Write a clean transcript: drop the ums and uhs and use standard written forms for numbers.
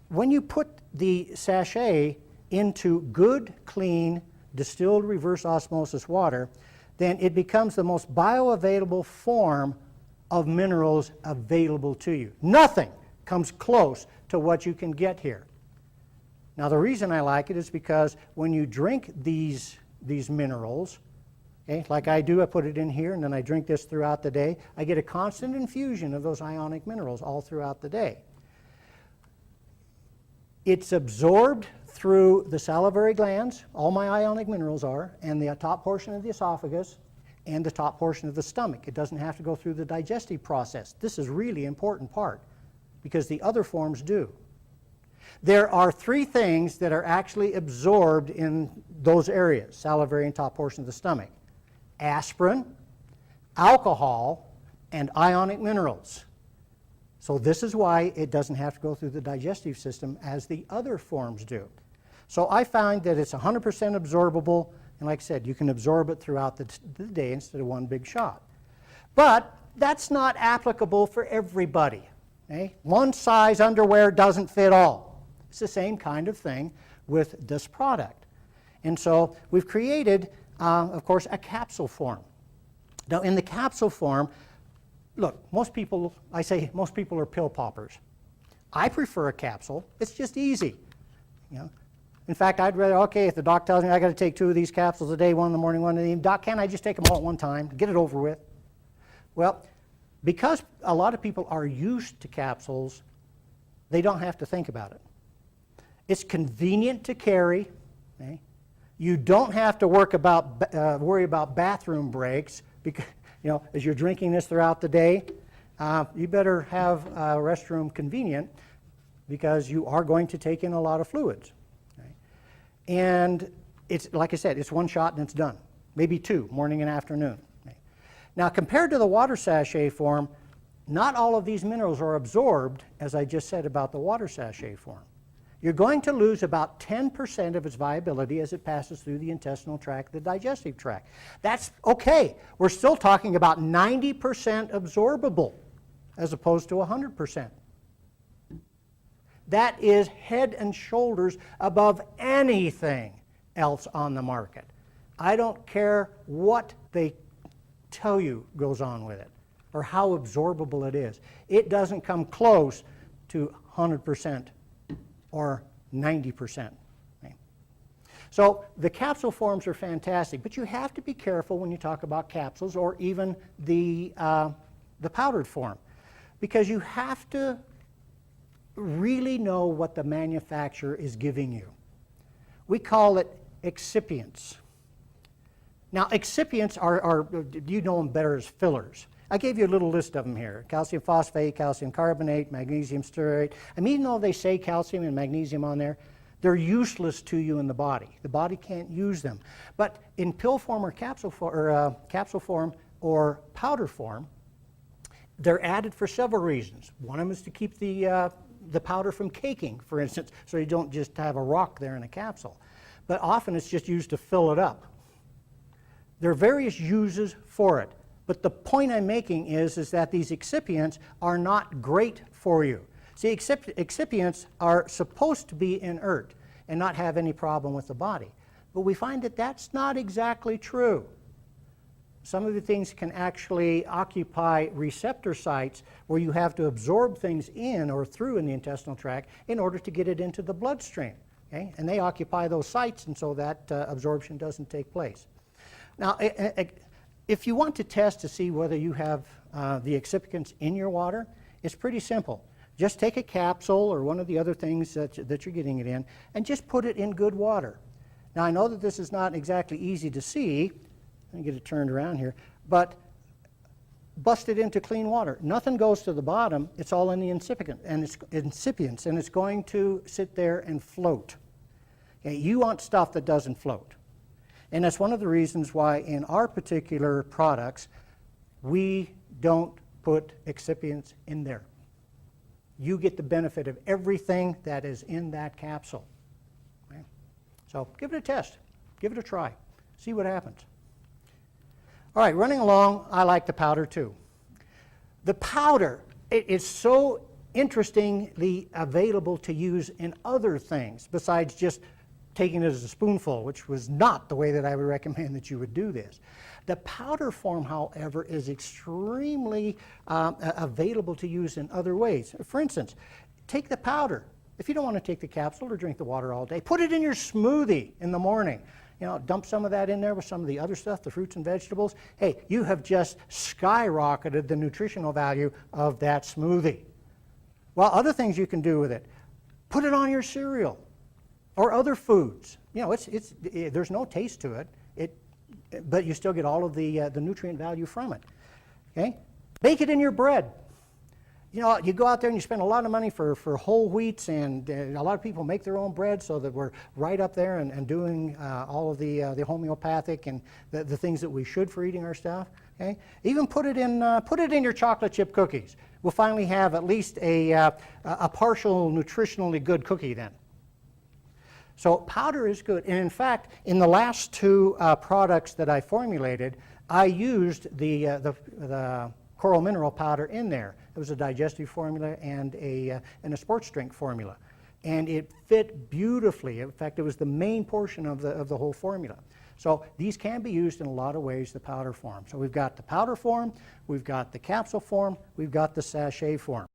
when you put the sachet into good, clean, distilled reverse osmosis water, then it becomes the most bioavailable form of minerals available to you. Nothing comes close to what you can get here. Now, the reason I like it is because when you drink these minerals, okay, like I do, I put it in here and then I drink this throughout the day, I get a constant infusion of those ionic minerals all throughout the day. It's absorbed through the salivary glands, all my ionic minerals are, and the top portion of the esophagus and the top portion of the stomach. It doesn't have to go through the digestive process. This is really important part because the other forms do. There are three things that are actually absorbed in those areas, salivary and top portion of the stomach: aspirin, alcohol, and ionic minerals. So this is why it doesn't have to go through the digestive system as the other forms do. So I find that it's 100% absorbable, and like I said, you can absorb it throughout the day instead of one big shot. But that's not applicable for everybody. Okay? One size underwear doesn't fit all. It's the same kind of thing with this product. And so we've created, of course, a capsule form. Now in the capsule form, look, most people are pill poppers. I prefer a capsule. It's just easy. You know? In fact, I'd rather, okay, if the doc tells me I got to take 2 of these capsules a day, 1 in the morning, 1 in the evening, doc, can't I just take them all at one time, get it over with? Well, because a lot of people are used to capsules, they don't have to think about it. It's convenient to carry. Okay? You don't have to worry about bathroom breaks because, you know, as you're drinking this throughout the day. You better have a restroom convenient because you are going to take in a lot of fluids. Okay? And it's, like I said, it's one shot and it's done. Maybe 2, morning and afternoon. Okay? Now, compared to the water sachet form, not all of these minerals are absorbed, as I just said about the water sachet form. You're going to lose about 10% of its viability as it passes through the intestinal tract, the digestive tract. That's okay. We're still talking about 90% absorbable as opposed to 100%. That is head and shoulders above anything else on the market. I don't care what they tell you goes on with it or how absorbable it is. It doesn't come close to 100% or 90%. Okay. So the capsule forms are fantastic, but you have to be careful when you talk about capsules or even the powdered form, because you have to really know what the manufacturer is giving you. We call it excipients. Now, excipients are you know them better as fillers. I gave you a little list of them here: calcium phosphate, calcium carbonate, magnesium stearate. I mean, even though they say calcium and magnesium on there, they're useless to you in the body. The body can't use them. But in pill form or capsule form or powder form, they're added for several reasons. One of them is to keep the powder from caking, for instance, so you don't just have a rock there in a capsule. But often it's just used to fill it up. There are various uses for it. But the point I'm making is that these excipients are not great for you. See, excipients are supposed to be inert and not have any problem with the body. But we find that that's not exactly true. Some of the things can actually occupy receptor sites where you have to absorb things in or through in the intestinal tract in order to get it into the bloodstream. Okay? And they occupy those sites, and so that absorption doesn't take place. Now, if you want to test to see whether you have the excipients in your water, it's pretty simple. Just take a capsule or one of the other things that you're getting it in and just put it in good water. Now, I know that this is not exactly easy to see. Let me get it turned around here. But bust it into clean water. Nothing goes to the bottom. It's all in the incipients, and it's going to sit there and float. Okay, you want stuff that doesn't float. And that's one of the reasons why in our particular products, we don't put excipients in there. You get the benefit of everything that is in that capsule. Okay? So give it a test. Give it a try. See what happens. All right, running along, I like the powder too. The powder, it is so interestingly available to use in other things besides just taking it as a spoonful, which was not the way that I would recommend that you would do this. The powder form, however, is extremely available to use in other ways. For instance, take the powder. If you don't want to take the capsule or drink the water all day, put it in your smoothie in the morning. You know, dump some of that in there with some of the other stuff, the fruits and vegetables. Hey, you have just skyrocketed the nutritional value of that smoothie. Well, other things you can do with it. Put it on your cereal or other foods. You know, there's no taste to it, but you still get all of the nutrient value from it. Okay? Bake it in your bread. You know, you go out there and you spend a lot of money for whole wheats, and a lot of people make their own bread, so that we're right up there and doing all of the homeopathic and the things that we should for eating our stuff. Okay? Even put it in your chocolate chip cookies. We'll finally have at least a partial nutritionally good cookie then. So powder is good, and in fact, in the last two products that I formulated, I used the coral mineral powder in there. It was a digestive formula and a sports drink formula, and it fit beautifully. In fact, it was the main portion of the whole formula. So these can be used in a lot of ways, the powder form. So we've got the powder form, we've got the capsule form, we've got the sachet form.